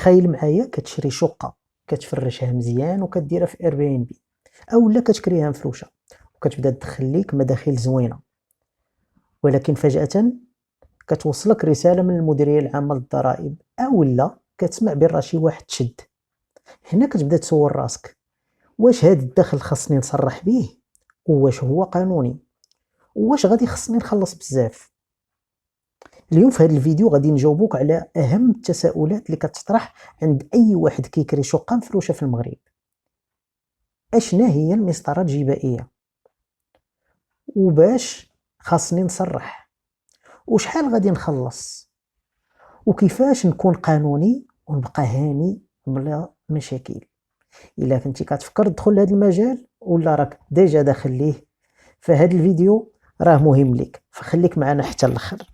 تخيل معايا كتشري شقة كتفرشها مزيان وكديرها في اير بي ان بي، اولا كتكريها مفروشة وكتبدا تدخل ليك مداخيل زوينة، ولكن فجأة كتوصلك رسالة من المديرية العامة للضرائب اولا كتسمع بان راه شي واحد تشد. هنا كتبدا تسول راسك، واش هاد الدخل خاصني نصرح بيه؟ واش هو قانوني؟ واش غادي خصني نخلص بزاف؟ اليوم في هذا الفيديو غادي نجاوبوك على اهم التساؤلات اللي كتطرح عند اي واحد كيكري شقة مفروشة في المغرب. اشنا هي المسطرة الجبائية؟ وباش خاصني نصرح؟ وشحال غادي نخلص؟ وكيفاش نكون قانوني ونبقى هاني بلا مشاكل؟ الا كنتي كتفكر تدخل لهذا المجال ولا راك ديجا داخل ليه، فهاد الفيديو راه مهم ليك، فخليك معنا حتى الاخر.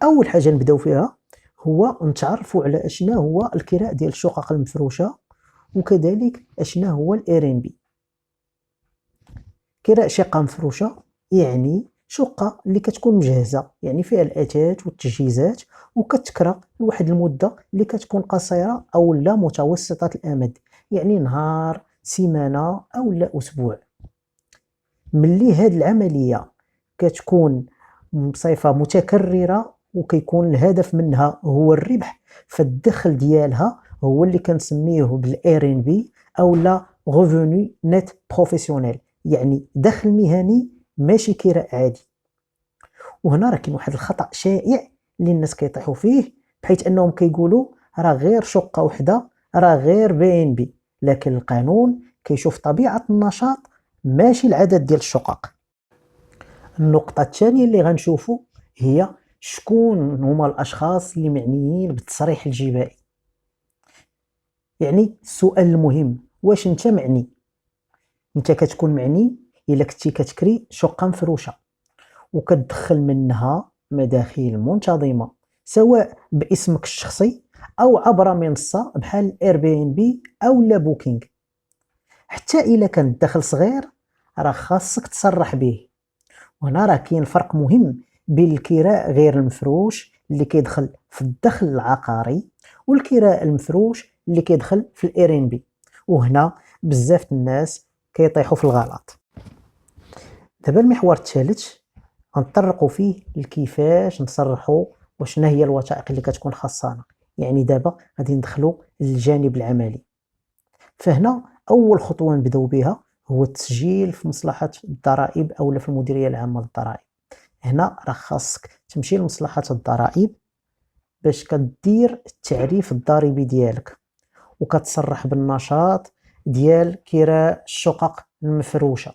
اول حاجه نبداو فيها هو نتعرفوا على اشنا هو الكراء ديال الشقق المفروشه، وكذلك اشنا هو الاير ان بي. كراء شقه مفروشه يعني شقه اللي كتكون مجهزه، يعني فيها الاثاث والتجهيزات، وكتكرى لواحد المده اللي كتكون قصيره او لا متوسطه الامد، يعني نهار، سيمانه او لا اسبوع. ملي هاد العمليه كتكون بصفه متكرره وكيكون الهدف منها هو الربح، فالدخل ديالها هو اللي كنسميه بالاير ان بي او لا ريفوني نت بروفيسيونيل، يعني دخل مهني ماشي كراء عادي. وهنا راه كاين واحد الخطا شائع اللي الناس كيطيحوا فيه، بحيث انهم كيقولوا راه غير شقه وحده، راه غير بي ان بي، لكن القانون كيشوف طبيعه النشاط ماشي العدد ديال الشقق. النقطة الثانية اللي غنشوفوا هي شكون هما الأشخاص اللي معنيين بالتصريح الجبائي. يعني السؤال المهم، واش أنت معني؟ أنت كتكون معني إلا كنتي كتكري شقة مفروشة وكتدخل منها مداخيل منتظمة، سواء باسمك الشخصي أو عبر منصة بحال اير بي ان بي أو لا بوكينغ. حتى إلا كان الدخل صغير راه خاصك تصرح به. وهنا راه كاين فرق مهم بين الكراء غير المفروش اللي كيدخل في الدخل العقاري والكراء المفروش اللي كيدخل في الاير ان بي، وهنا بزاف الناس كيطيحوا في الغلط. دابا المحور الثالث غنطرقوا فيه لكيفاش نصرحوا وشنا هي الوثائق اللي كتكون خاصانا. يعني دابا غادي ندخلوا للجانب العملي. فهنا اول خطوه نبداو بها هو التسجيل في مصلحه الضرائب او في المديريه العامه للضرائب. هنا راه خاصك تمشي لمصلحة الضرائب باش كدير التعريف الضريبي ديالك وكتصرح بالنشاط ديال كراء الشقق المفروشة.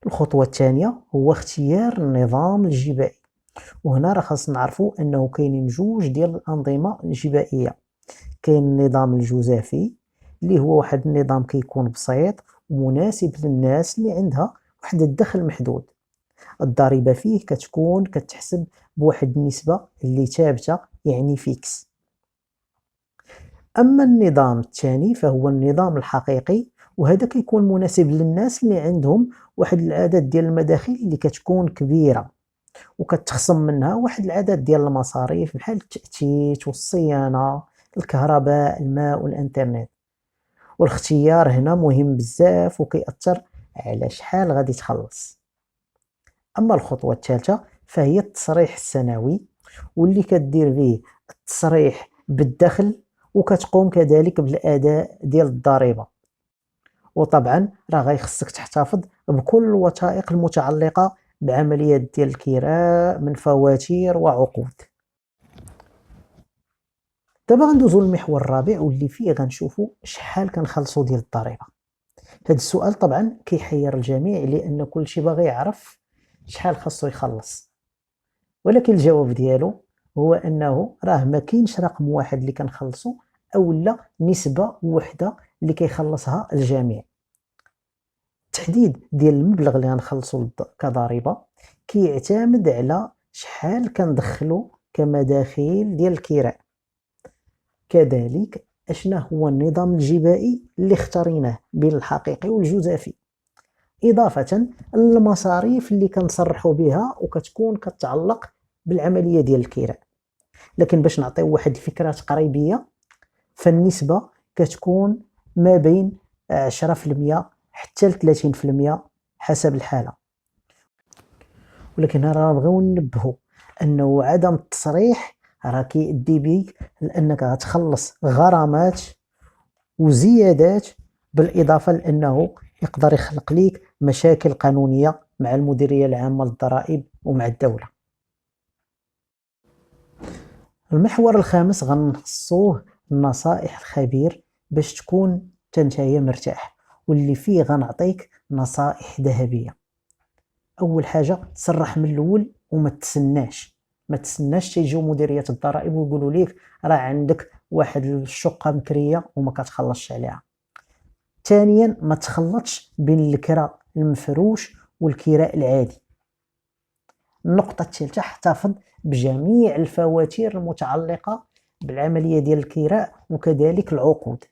الخطوة الثانية هو اختيار النظام الجبائي، وهنا راه خاص نعرفوا انه كاينين جوج ديال الانظمة الجبائية. كاين النظام الجزافي اللي هو واحد النظام كيكون بسيط ومناسب للناس اللي عندها واحد الدخل محدود. الضريبة فيه كتكون كتحسب بواحد النسبة اللي ثابتة، يعني فيكس. أما النظام الثاني فهو النظام الحقيقي، وهذا كيكون مناسب للناس اللي عندهم واحد العدد ديال المداخل اللي كتكون كبيرة وكتخصم منها واحد العدد ديال المصاريف بحال التأتيت والصيانة، الكهرباء، الماء والإنترنت. والاختيار هنا مهم بزاف وكيأثر على شحال غادي تخلص. أما الخطوة الثالثة فهي التصريح السنوي، واللي كدير به التصريح بالدخل وكتقوم كذلك بالأداء ديال الضريبة. وطبعا راه غيخصك تحتفظ بكل الوثائق المتعلقة بعمليات ديال الكراء من فواتير وعقود. دابا غندوزو للمحور الرابع واللي فيه غنشوفو شحال كنخلصو ديال الضريبة. هذا السؤال طبعا كيحير الجميع لأن كلشي باغي يعرف شحال خاصو يخلص، ولكن الجواب ديالو هو انه راه ما كاينش رقم واحد اللي كنخلصو او لا نسبة وحدة اللي كيخلصها الجميع. التحديد ديال المبلغ اللي غنخلصو كضريبة كيعتمد على شحال كندخلو كمداخيل ديال الكراء، كذلك اشنا هو النظام الجبائي اللي اختاريناه بين الحقيقي والجزافي، إضافة للمصاريف اللي كنصرحوا بها وكتكون كتعلق بالعملية ديال الكراء. لكن باش نعطيو واحد الفكرات قريبيه، فالنسبه كتكون ما بين 10% حتى ل 30% حسب الحاله. ولكن راه نبغيو ننبهوا انه عدم التصريح راه كيؤدي بيك لانك غتخلص غرامات وزيادات، بالاضافه لانه يقدر يخلق ليك مشاكل قانونيه مع المديريه العامه للضرائب ومع الدوله. المحور الخامس غنخصوه نصائح الخبير باش تكون نتايا مرتاح، واللي فيه غنعطيك نصائح ذهبيه. اول حاجه تصرح من الاول وما تسناش، ما تسناش تيجيو مديريه الضرائب ويقولوا لك راه عندك واحد الشقه مكريه وما كتخلصش عليها. ثانيا ما تخلطش بين الكراء المفروش والكراء العادي. النقطه الثالثه احتفظ بجميع الفواتير المتعلقه بالعمليه ديال الكراء وكذلك العقود.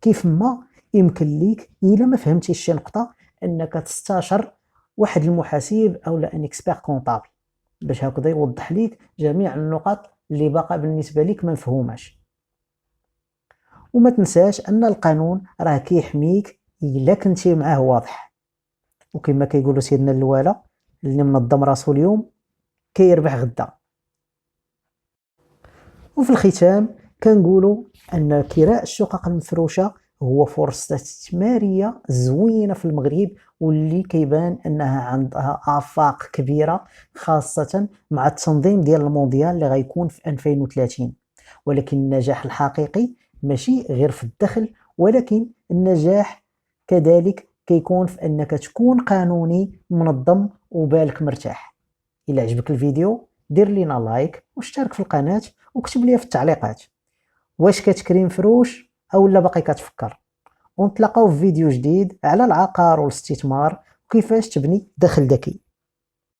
كيف ما يمكن ليك الا ما فهمتيش شي نقطه انك تستشر واحد المحاسب او ان اكسبير كونطابل باش هكذا يوضح ليك جميع النقط اللي باقا بالنسبه ليك ما مفهوماش. وما تنساش ان القانون راه كيحميك الا كنتي معاه واضح، وكما كيقولوا سيدنا الوالا اللي منظم راسو اليوم كيربح غدا. وفي الختام كنقولوا ان كراء الشقق المفروشه هو فرصه استثماريه زوينه في المغرب، واللي كيبان انها عندها افاق كبيره خاصه مع التنظيم ديال المونديال اللي غيكون في 2030. ولكن النجاح الحقيقي ماشي غير في الدخل، ولكن النجاح كذلك كيكون في انك تكون قانوني منظم وبالك مرتاح. الى عجبك الفيديو دير لينا لايك واشترك في القناه وكتب لي في التعليقات واش كتكري مفروش او لا باقي كتفكر. ونتلاقاو في فيديو جديد على العقار والاستثمار وكيفاش تبني دخل ذكي.